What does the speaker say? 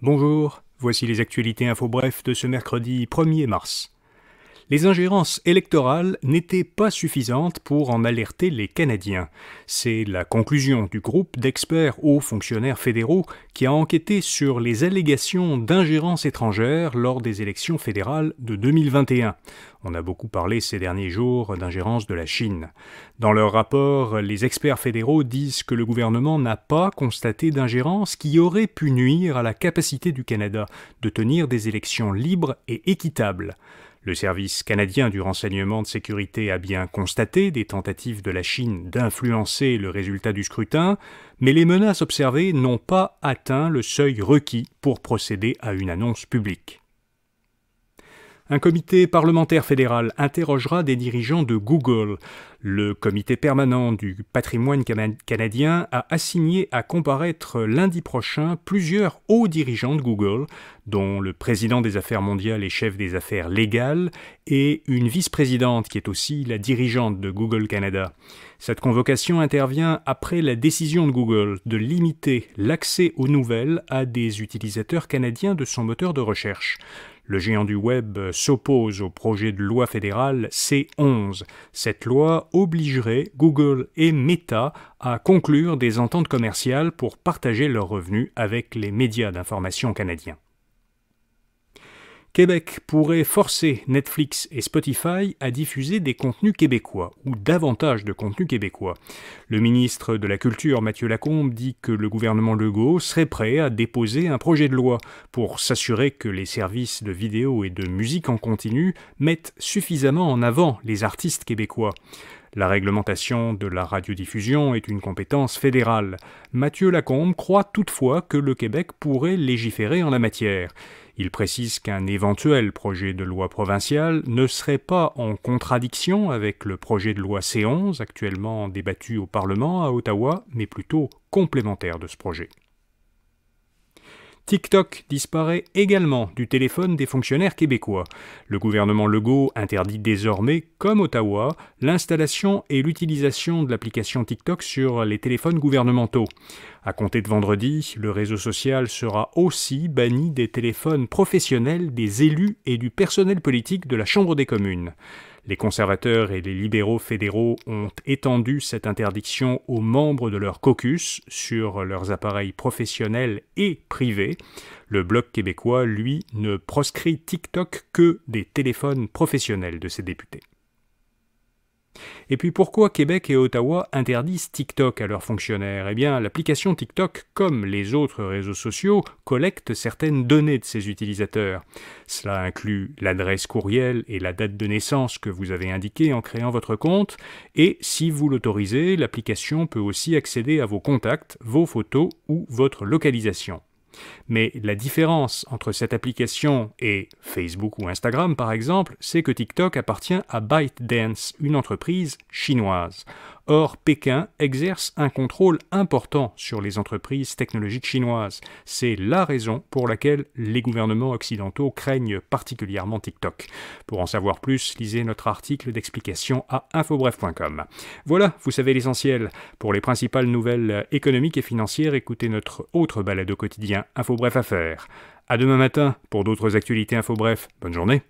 Bonjour, voici les actualités info bref de ce mercredi 1er mars. Les ingérences électorales n'étaient pas suffisantes pour en alerter les Canadiens. C'est la conclusion du groupe d'experts hauts fonctionnaires fédéraux qui a enquêté sur les allégations d'ingérence étrangère lors des élections fédérales de 2021. On a beaucoup parlé ces derniers jours d'ingérence de la Chine. Dans leur rapport, les experts fédéraux disent que le gouvernement n'a pas constaté d'ingérence qui aurait pu nuire à la capacité du Canada de tenir des élections libres et équitables. Le Service canadien du renseignement de sécurité a bien constaté des tentatives de la Chine d'influencer le résultat du scrutin, mais les menaces observées n'ont pas atteint le seuil requis pour procéder à une annonce publique. Un comité parlementaire fédéral interrogera des dirigeants de Google. Le comité permanent du patrimoine canadien a assigné à comparaître lundi prochain plusieurs hauts dirigeants de Google, dont le président des affaires mondiales et chef des affaires légales, et une vice-présidente qui est aussi la dirigeante de Google Canada. Cette convocation intervient après la décision de Google de limiter l'accès aux nouvelles à des utilisateurs canadiens de son moteur de recherche. Le géant du web s'oppose au projet de loi fédérale C11. Cette loi obligerait Google et Meta à conclure des ententes commerciales pour partager leurs revenus avec les médias d'information canadiens. Québec pourrait forcer Netflix et Spotify à diffuser des contenus québécois, ou davantage de contenus québécois. Le ministre de la Culture, Mathieu Lacombe, dit que le gouvernement Legault serait prêt à déposer un projet de loi pour s'assurer que les services de vidéo et de musique en continu mettent suffisamment en avant les artistes québécois. La réglementation de la radiodiffusion est une compétence fédérale. Mathieu Lacombe croit toutefois que le Québec pourrait légiférer en la matière. Il précise qu'un éventuel projet de loi provincial ne serait pas en contradiction avec le projet de loi C11 actuellement débattu au Parlement à Ottawa, mais plutôt complémentaire de ce projet. TikTok disparaît également du téléphone des fonctionnaires québécois. Le gouvernement Legault interdit désormais, comme Ottawa, l'installation et l'utilisation de l'application TikTok sur les téléphones gouvernementaux. À compter de vendredi, le réseau social sera aussi banni des téléphones professionnels des élus et du personnel politique de la Chambre des communes. Les conservateurs et les libéraux fédéraux ont étendu cette interdiction aux membres de leur caucus sur leurs appareils professionnels et privés. Le Bloc québécois, lui, ne proscrit TikTok que des téléphones professionnels de ses députés. Et puis pourquoi Québec et Ottawa interdisent TikTok à leurs fonctionnaires ? Eh bien, l'application TikTok, comme les autres réseaux sociaux, collecte certaines données de ses utilisateurs. Cela inclut l'adresse courriel et la date de naissance que vous avez indiquée en créant votre compte, et si vous l'autorisez, l'application peut aussi accéder à vos contacts, vos photos ou votre localisation. Mais la différence entre cette application et Facebook ou Instagram, par exemple, c'est que TikTok appartient à ByteDance, une entreprise chinoise. Or, Pékin exerce un contrôle important sur les entreprises technologiques chinoises. C'est la raison pour laquelle les gouvernements occidentaux craignent particulièrement TikTok. Pour en savoir plus, lisez notre article d'explication à infobref.com. Voilà, vous savez l'essentiel. Pour les principales nouvelles économiques et financières, écoutez notre autre balado quotidien Infobref Affaires. À demain matin pour d'autres actualités Infobref. Bonne journée.